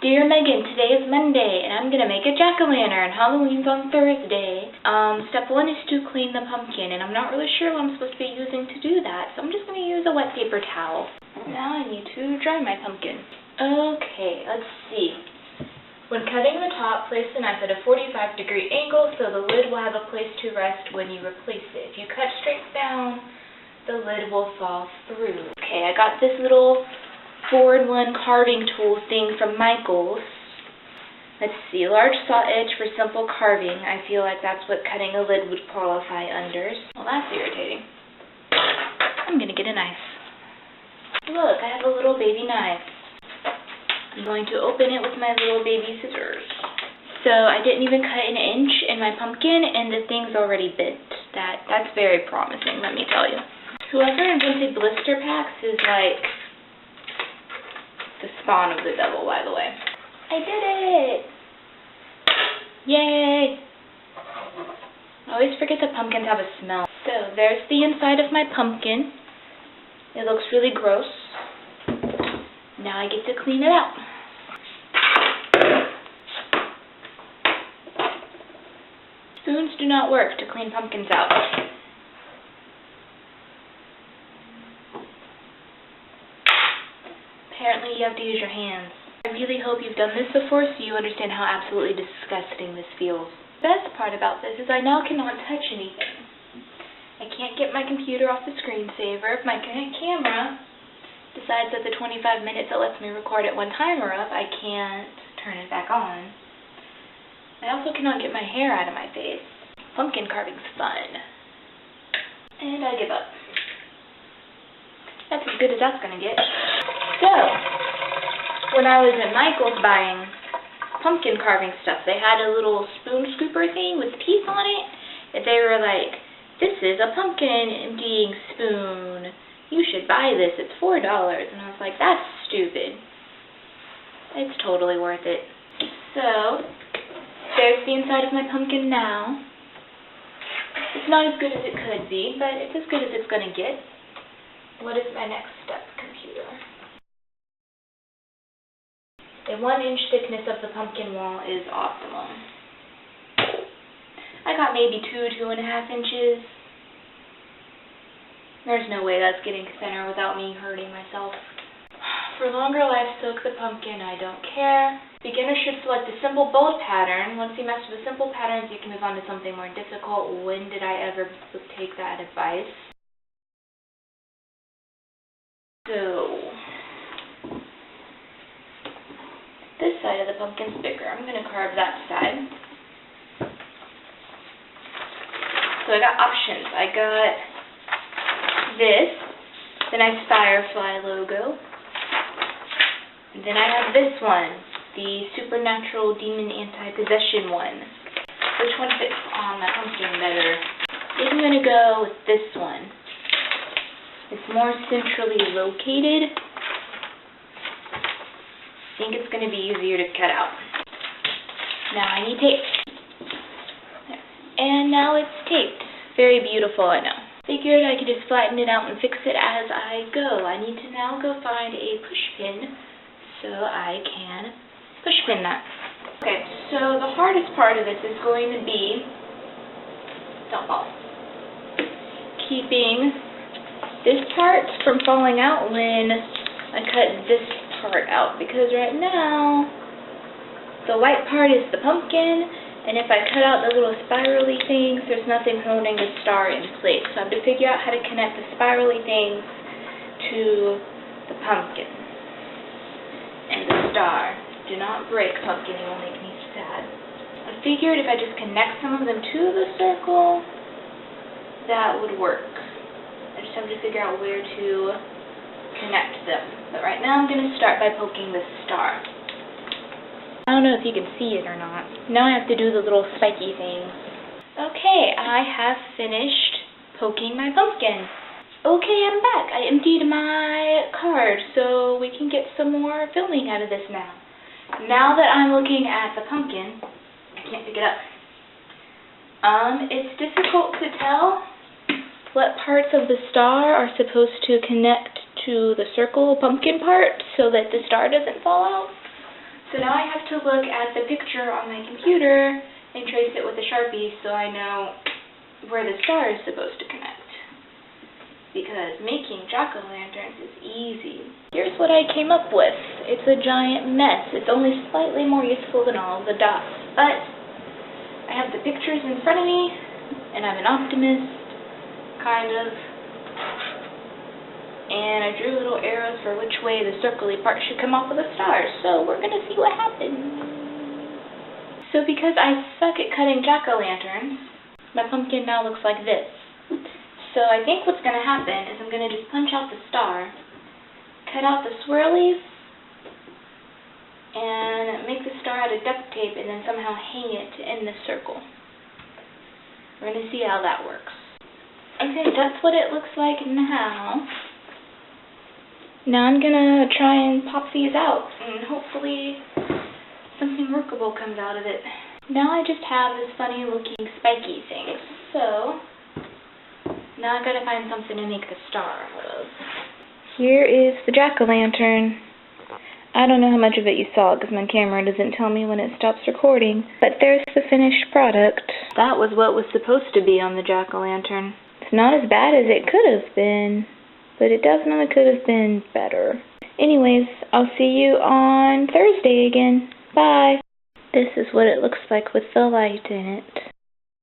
Dear Megan, today is Monday, and I'm going to make a jack-o'-lantern. Halloween's on Thursday. Step 1 is to clean the pumpkin, and I'm not really sure what I'm supposed to be using to do that, so I'm just going to use a wet paper towel. Now I need to dry my pumpkin. Okay, let's see. When cutting the top, place the knife at a 45-degree angle so the lid will have a place to rest when you replace it. If you cut straight down, the lid will fall through. Okay, I got this little 4-in-1 carving tool thing from Michael's. Let's see, large saw edge for simple carving. I feel like that's what cutting a lid would qualify under. Well, that's irritating. I'm going to get a knife. Look, I have a little baby knife. I'm going to open it with my little baby scissors. So I didn't even cut an inch in my pumpkin, and the thing's already bent. That's very promising, let me tell you. Whoever invented blister packs is like the spawn of the devil, by the way. I did it! Yay! I always forget that pumpkins have a smell. So, there's the inside of my pumpkin. It looks really gross. Now I get to clean it out. Spoons do not work to clean pumpkins out. Apparently you have to use your hands. I really hope you've done this before so you understand how absolutely disgusting this feels. The best part about this is I now cannot touch anything. I can't get my computer off the screensaver. If my camera decides that the 25 minutes it lets me record at one time are up, I can't turn it back on. I also cannot get my hair out of my face. Pumpkin carving's fun. And I give up. That's as good as that's gonna get. So, when I was at Michael's buying pumpkin carving stuff, they had a little spoon scooper thing with teeth on it, and they were like, "This is a pumpkin emptying spoon. You should buy this. It's $4. And I was like, that's stupid. It's totally worth it. So, there's the inside of my pumpkin now. It's not as good as it could be, but it's as good as it's going to get. What is my next step, computer? The 1-inch thickness of the pumpkin wall is optimum. I got maybe 2.5 inches. There's no way that's getting thinner without me hurting myself. For longer life, soak the pumpkin, I don't care. Beginners should select a simple bold pattern. Once you master the simple patterns, you can move on to something more difficult. When did I ever take that advice? So, this side of the pumpkin's bigger. I'm going to carve that side. So I got options. I got this, the nice firefly logo. And then I have this one, the supernatural demon anti-possession one. Which one fits on my pumpkin better? I think I'm going to go with this one. It's more centrally located. I think it's going to be easier to cut out. Now I need tape. And now it's taped. Very beautiful, I know. Figured I could just flatten it out and fix it as I go. I need to now go find a push pin so I can push pin that. Okay, so the hardest part of this is going to be, don't fall, keeping this part from falling out when I cut this part out, because right now the white part is the pumpkin, and if I cut out the little spirally things, there's nothing holding the star in place. So I have to figure out how to connect the spirally things to the pumpkin and the star. Do not break, pumpkin, you will make me sad. I figured if I just connect some of them to the circle, that would work. I just have to figure out where to connect them. But right now I'm going to start by poking the star. I don't know if you can see it or not. Now I have to do the little spiky things. Okay, I have finished poking my pumpkin. Okay, I'm back. I emptied my card so we can get some more filming out of this now. Now that I'm looking at the pumpkin, I can't pick it up. It's difficult to tell what parts of the star are supposed to connect to the circle pumpkin part so that the star doesn't fall out. So now I have to look at the picture on my computer and trace it with a Sharpie so I know where the star is supposed to connect. Because making jack-o'-lanterns is easy. Here's what I came up with. It's a giant mess. It's only slightly more useful than all the dots. But I have the pictures in front of me, and I'm an optimist, kind of. And I drew little arrows for which way the circly part should come off of the stars. So we're going to see what happens. So because I suck at cutting jack-o'-lanterns, my pumpkin now looks like this. So I think what's going to happen is I'm going to just punch out the star, cut out the swirlies, and make the star out of duct tape and then somehow hang it to end the circle. We're going to see how that works. Okay, that's what it looks like now. Now I'm going to try and pop these out, and hopefully something workable comes out of it. Now I just have this funny looking spiky thing, so now I've got to find something to make the star out of. Here is the jack-o'-lantern. I don't know how much of it you saw because my camera doesn't tell me when it stops recording, but there's the finished product. That was what was supposed to be on the jack-o'-lantern. It's not as bad as it could have been, but it definitely could have been better. Anyways, I'll see you on Thursday again. Bye. This is what it looks like with the light in it.